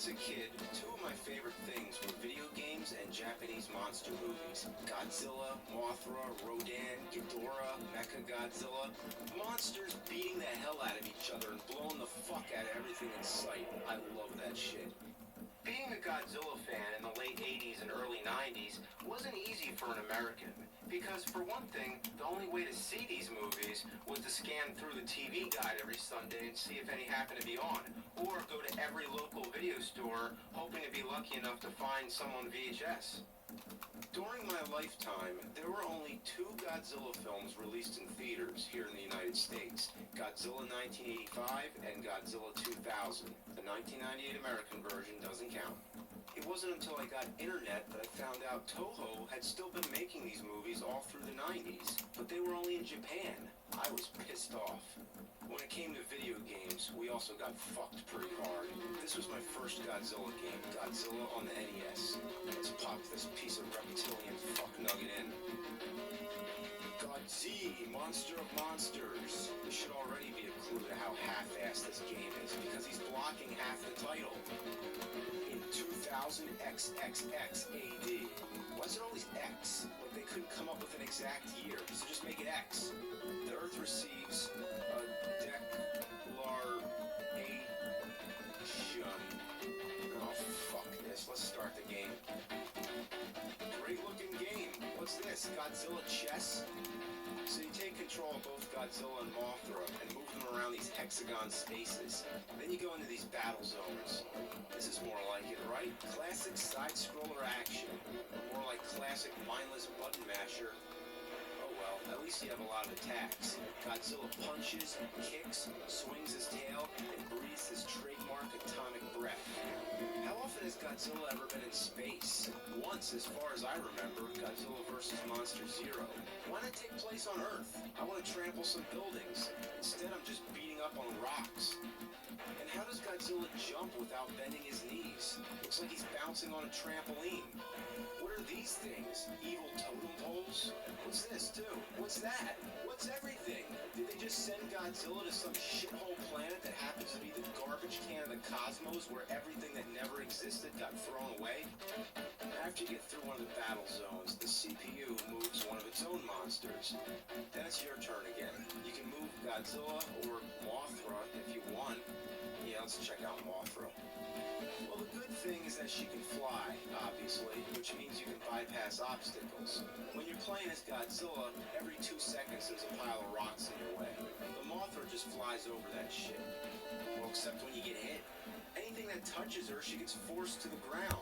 As a kid, two of my favorite things were video games and Japanese monster movies. Godzilla, Mothra, Rodan, Ghidorah, Mechagodzilla. Monsters beating the hell out of each other and blowing the fuck out of everything in sight. I love that shit. Being a Godzilla fan in the late 80s and early 90s wasn't easy for an American. Because for one thing, the only way to see these movies was to scan through the TV guide every Sunday and see if any happened to be on. Or go to every local video store hoping to be lucky enough to find some on VHS. During my lifetime, there were only two Godzilla films released in theaters here in the United States. Godzilla 1985 and Godzilla 2000. The 1998 American version doesn't count. It wasn't until I got internet that I found out Toho had still been making these movies all through the 90s, but they were only in Japan. I was pissed off. When it came to video games, we also got fucked pretty hard. This was my first Godzilla game, Godzilla on the NES. Let's pop this piece of reptilian fuck nugget in. Godzilla, Monster of Monsters. This should already be a clue to how half-assed this game is, because he's blocking half the title. In 2000 XXX AD. Why is it always X? Like they couldn't come up with an exact year, so just make it X. The Earth receives a declaration. Oh, fuck this. Let's start the game. Great looking game. What's this? Godzilla chess? So you take control of both Godzilla and Mothra and move them around these hexagon spaces. Then you go into these battle zones. This is more like it, right? Classic side-scroller action. More like classic mindless button masher. Oh well, at least you have a lot of attacks. Godzilla punches, kicks, swings his tail, and breathes his trademark atomic breath. How often has Godzilla ever been in space? Once, as far as I remember, Godzilla vs. Monster Zero. Why not take place on Earth? I want to trample some buildings. Instead, I'm just beating up on rocks. And how does Godzilla jump without bending his knees? Looks like he's bouncing on a trampoline. What are these things? Evil totem poles? What's this, too? What's that? What's everything? Did they just send Godzilla to some shithole planet that happens to be the garbage can of the cosmos where everything that never existed got thrown away? After you get through one of the battle zones, the CPU moves one of its own monsters. Then it's your turn again. You can move Godzilla or Mothra if you want. Yeah, let's check out Mothra. Well, the good thing is that she can fly, obviously, which means you can bypass obstacles. When you're playing as Godzilla, every 2 seconds there's a pile of rocks in your way. The Mothra just flies over that shit. Well, except when you get hit. Anything that touches her, she gets forced to the ground.